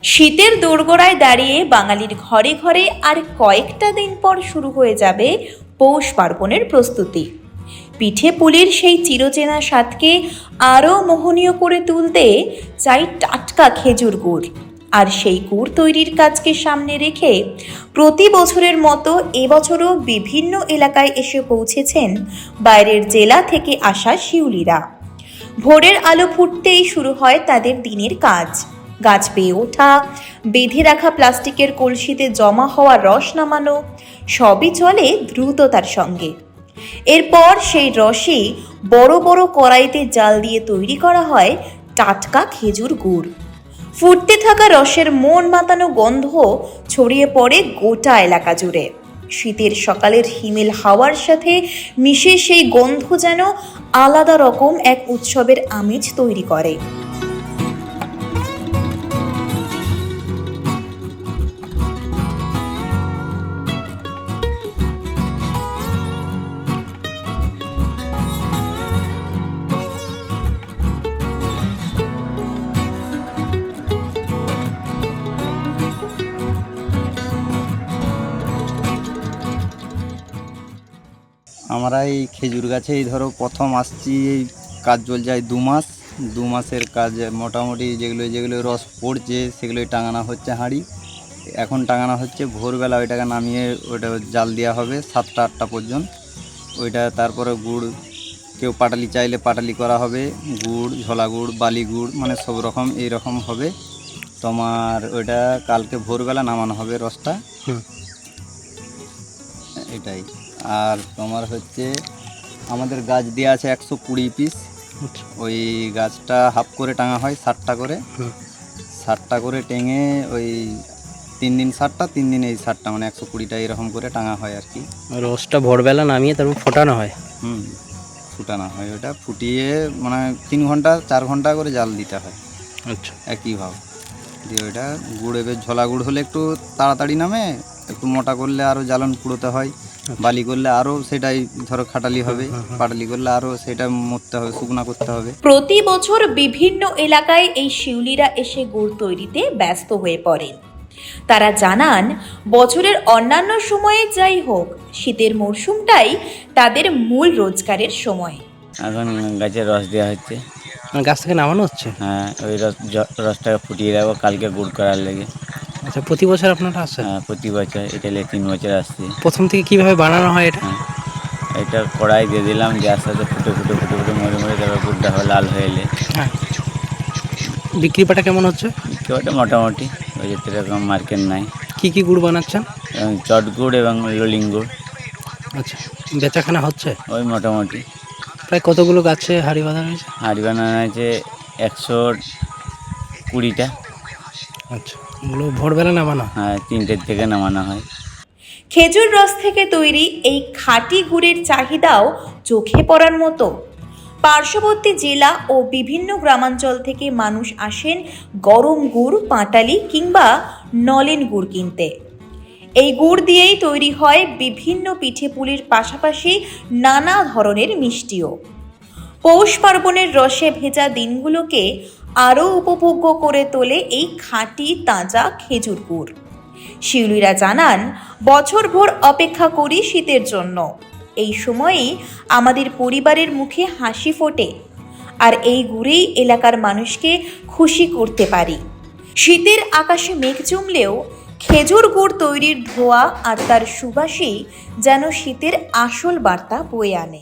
শীতের দোরগোড়ায় দাঁড়িয়ে বাঙালির ঘরে ঘরে আর কয়েকটা দিন পর শুরু হয়ে যাবে পৌষ পার্বণের প্রস্তুতি। পিঠে পুলির সেই চিরচেনা স্বাদকে আরও মোহনীয় করে তুলতে চাই টাটকা খেজুর গুড়। আর সেই গুড় তৈরির কাজকে সামনে রেখে প্রতি বছরের মতো এবছরও বিভিন্ন এলাকায় এসে পৌঁছেছেন বাইরের জেলা থেকে আসা শিউলিরা। ভোরের আলো ফুটতেই শুরু হয় তাদের দিনের কাজ। গাছ পেয়ে ওঠা, বেঁধে রাখা প্লাস্টিকের কলসিতে জমা হওয়া রস নামানো, সবই চলে দ্রুততার সঙ্গে। এরপর সেই রসই বড় বড় কড়াইতে জাল দিয়ে তৈরি করা হয় টাটকা খেজুর গুড়। ফুটতে থাকা রসের মন মাতানো গন্ধ ছড়িয়ে পড়ে গোটা এলাকা জুড়ে। শীতের সকালের হিমেল হাওয়ার সাথে মিশে সেই গন্ধ যেন আলাদা রকম এক উৎসবের আমেজ তৈরি করে। আমরা এই খেজুর গাছে এই ধরো প্রথম আসছি, এই কাজ চল যায় 2 মাস। 2 মাসের কাজ মোটামুটি যেগুলো রস পড়ছে সেগুলোই টাঙানো হচ্ছে হাঁড়ি। এখন টাঙানো হচ্ছে ভোরবেলা, ওইটাকে নামিয়ে ওইটা জাল দেওয়া হবে 7টা 8টা পর্যন্ত। ওইটা তারপরে গুড়, কেউ পাটালি চাইলে পাটালি করা হবে, গুড়, ঝোলা গুড়, বালি গুড়, মানে সব রকম এইরকম হবে। তোমার ওইটা কালকে ভোরবেলা নামানো হবে রসটা, এটাই। আর তোমার হচ্ছে আমাদের গাছ দেওয়া আছে 120 পিস। ওই গাছটা হাফ করে টাঙা হয় 60টা করে, 60টা করে টেঙে ওই 3 দিন 60টা, 3 দিন এই 60টা, মানে 120টা এরকম করে টাঙা হয় আর কি। রসটা ভোরবেলা নামিয়ে তারপর ফোটানো হয়। ফুটানো হয়, ওটা ফুটিয়ে মানে 3 ঘন্টা 4 ঘন্টা করে জাল দিতে হয়। আচ্ছা, একইভাবে দিয়ে ওইটা গুড়, এবার ঝোলা গুড় হলে একটু তাড়াতাড়ি নামে, একটু মোটা করলে আরও জ্বালন কুড়োতে হয়, বালি করলে আরও সেটাই ধরো খাটালি হবে, পাটালি করলে আরও সেটা মরতে হবে, শুকনা করতে হবে। প্রতি বছর বিভিন্ন এলাকায় এই শিউলিরা এসে গুড় তৈরিতে ব্যস্ত হয়ে পড়েন। তারা জানান, বছরের অন্যান্য সময়ে যাই হোক, শীতের মরশুমটাই তাদের মূল রোজগারের সময়। এখন গাছের রস দেওয়া হচ্ছে। মানে গাছ থেকে নামানো হচ্ছে। হ্যাঁ, ওই রসটাকে ফুটিয়ে রাখবো কালকে গুড় করার লেগে। আচ্ছা, প্রতি বছর আপনারা আসছেন? হ্যাঁ, প্রতি বছর, এটা 3 বছর আসছি। প্রথম থেকে কিভাবে বানানো হয় এটা? হ্যাঁ, এটা কড়াই দিয়ে দিলাম, গ্যাস সাথে ফুটে মরে তারপর গুড়টা লাল হয়ে এলে। হ্যাঁ, বিক্রি পাটা কেমন হচ্ছে? ওটা মোটামুটি ওই যে এরকম মার্কেট নাই। কি গুড় বানাচ্ছেন? এবং চট গুড় এবং লোলিং গুড়। আচ্ছা, বেচাখানা হচ্ছে? ওই মোটামুটি। প্রায় কতগুলো গাছে হাঁড়ি বাঁধানো হয়েছে? হাঁড়ি বানানো হয়েছে 120টা। আচ্ছা, ওগুলো ভোরবেলা নামানো? হ্যাঁ, 3টের থেকে নামানো হয়। খেজুর রস থেকে তৈরি এই খাঁটি গুড়ের চাহিদাও চোখে পড়ার মতো। পার্শ্ববর্তী জেলা ও বিভিন্ন গ্রামাঞ্চল থেকে মানুষ আসেন গরম গুড়, পাটালি কিংবা নলেন গুড় কিনতে। এই গুড় দিয়েই তৈরি হয় বিভিন্ন পিঠে পুলির পাশাপাশি নানা ধরনের মিষ্টিও। পৌষ পার্বণের রসে ভেজা দিনগুলোকে আরও উপভোগ্য করে তোলে এই খাঁটি তাজা খেজুর গুড়। শিউলিরা জানান, বছরভর অপেক্ষা করি শীতের জন্য। এই সময়েই আমাদের পরিবারের মুখে হাসি ফোটে, আর এই গুড়েই এলাকার মানুষকে খুশি করতে পারি। শীতের আকাশে মেঘ জমলেও খেজুর গুড় তৈরির ধোঁয়া আর তার সুবাসই যেন শীতের আসল বার্তা বয়ে আনে।